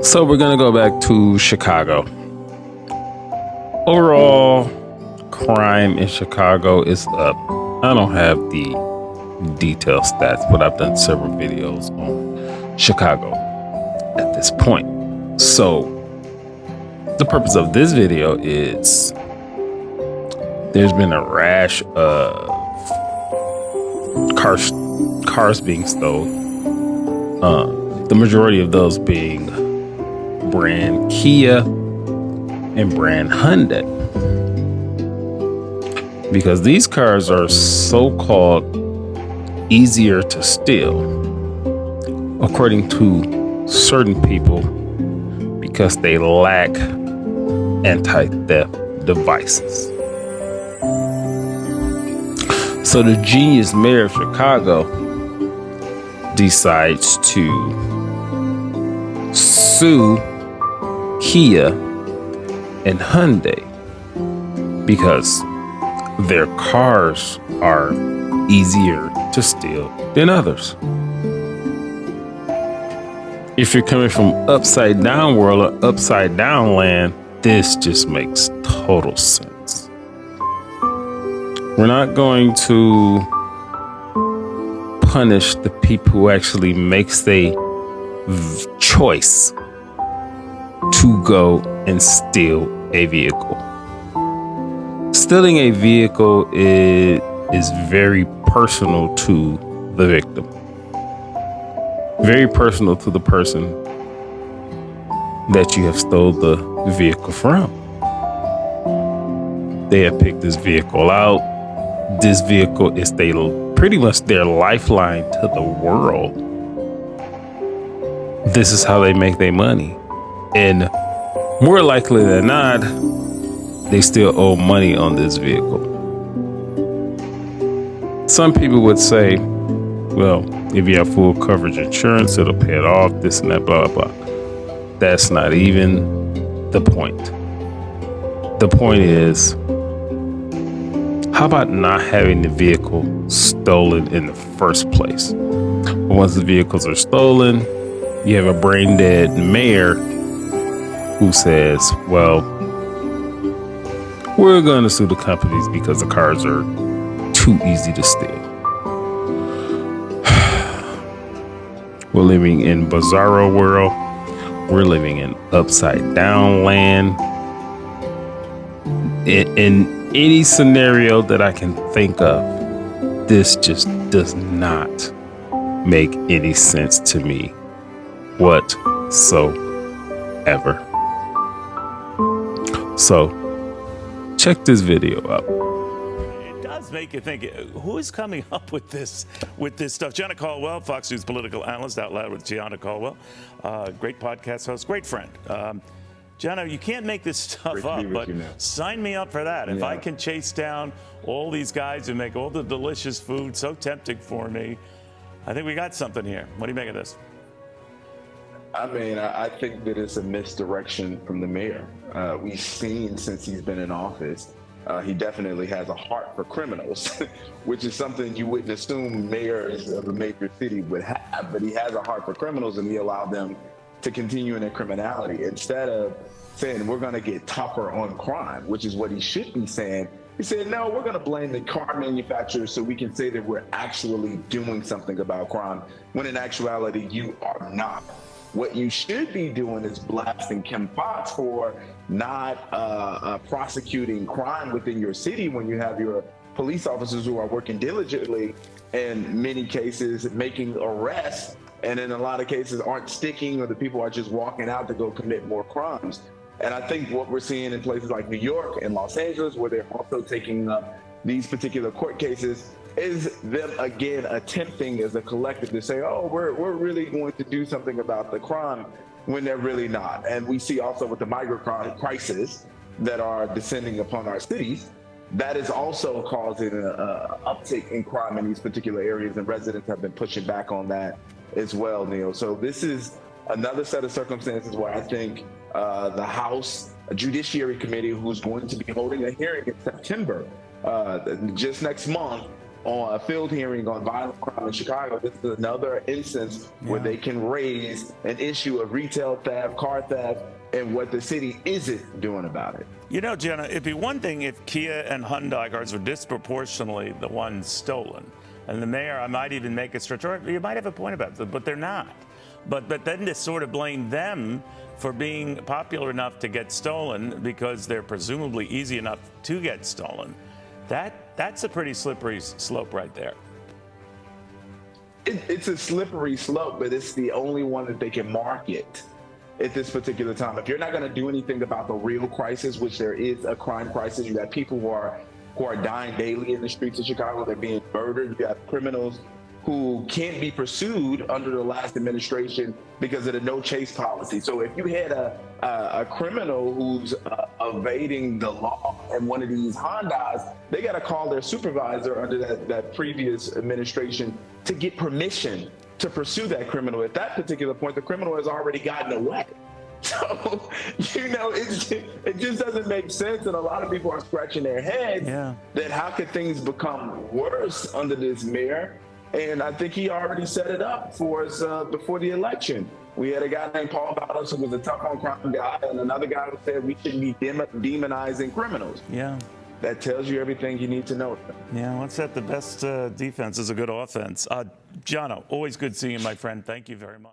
So we're going to go back to Chicago. Overall, crime in Chicago is up. I don't have the detailed stats, but I've done several videos on Chicago at this point. So the purpose of this video is there's been a rash of cars being stolen. The majority of those being brand Kia and brand Hyundai, because these cars are so-called easier to steal, according to certain people, because they lack anti-theft devices. So the genius mayor of Chicago decides to sue Kia and Hyundai because their cars are easier to steal than others. If you're coming from upside down world or upside down land, this just makes total sense. We're not going to punish the people who actually makes the choice to go and steal a vehicle. Stealing a vehicle is very personal to the victim. Very personal to the person that you have stole the vehicle from. They have picked this vehicle out. This vehicle is pretty much their lifeline to the world. This is how they make their money. And more likely than not, they still owe money on this vehicle. Some people would say, well, if you have full coverage insurance, it'll pay it off, this and that, blah, blah, blah. That's not even the point. The point is, how about not having the vehicle stolen in the first place? Once the vehicles are stolen, you have a brain dead mayor who says, well, we're going to sue the companies because the cars are too easy to steal. We're living in bizarro world. We're living in upside down land. In any scenario that I can think of, this just does not make any sense to me whatsoever. So check this video out. It does make you think, who is coming up with this stuff? Gianna Caldwell, Fox News political analyst, Out Loud with Gianna Caldwell, great podcast host, great friend. Gianna, you can't make this stuff up, but sign me up for that. If I can chase down all these guys who make all the delicious food so tempting for me, I think we got something here. What do you make of this? I mean, I think that it's a misdirection from the mayor. We've seen since he's been in office, he definitely has a heart for criminals, which is something you wouldn't assume mayors of a major city would have, but he has a heart for criminals and he allowed them to continue in their criminality. Instead of saying we're going to get tougher on crime, which is what he should be saying, he said, no, we're going to blame the car manufacturers so we can say that we're actually doing something about crime, when in actuality, you are not. What you should be doing is blasting Kim Foxx for not prosecuting crime within your city when you have your police officers who are working diligently, in many cases making arrests, and in a lot of cases aren't sticking, or the people are just walking out to go commit more crimes. And I think what we're seeing in places like New York and Los Angeles, where they're also taking up these particular court cases, is them again attempting as a collective to say, oh, we're really going to do something about the crime, when they're really not. And we see also with the migrant crisis that are descending upon our cities, that is also causing an uptick in crime in these particular areas, and residents have been pushing back on that as well, Neil. So this is another set of circumstances where I think the House Judiciary Committee, who's going to be holding a hearing in September, just next month, on a field hearing on violent crime in Chicago. This is another instance where they can raise an issue of retail theft, car theft, and what the city isn't doing about it. You know, Jenna, it'd be one thing if Kia and Hyundai cars were disproportionately the ones stolen. And the mayor, I might even make a stretch, or you might have a point about it, but they're not. But then to sort of blame them for being popular enough to get stolen because they're presumably easy enough to get stolen, that's a pretty slippery slope right there. It's a slippery slope, but it's the only one that they can market at this particular time. If you're not going to do anything about the real crisis, which there is a crime crisis, you got people who are dying daily in the streets of Chicago. They're being murdered. You have criminals who can't be pursued under the last administration because of the no chase policy. So if you had a criminal who's evading the law in one of these Hondas, they got to call their supervisor under that previous administration to get permission to pursue that criminal. At that particular point, the criminal has already gotten away. So, it just doesn't make sense. And a lot of people are scratching their heads that how could things become worse under this mayor? And I think he already set it up for us before the election. We had a guy named Paul Ballas who was a tough on crime guy, and another guy who said we shouldn't be demonizing criminals. Yeah. That tells you everything you need to know. Yeah, what's that? The best defense is a good offense. Jono, always good seeing you, my friend. Thank you very much.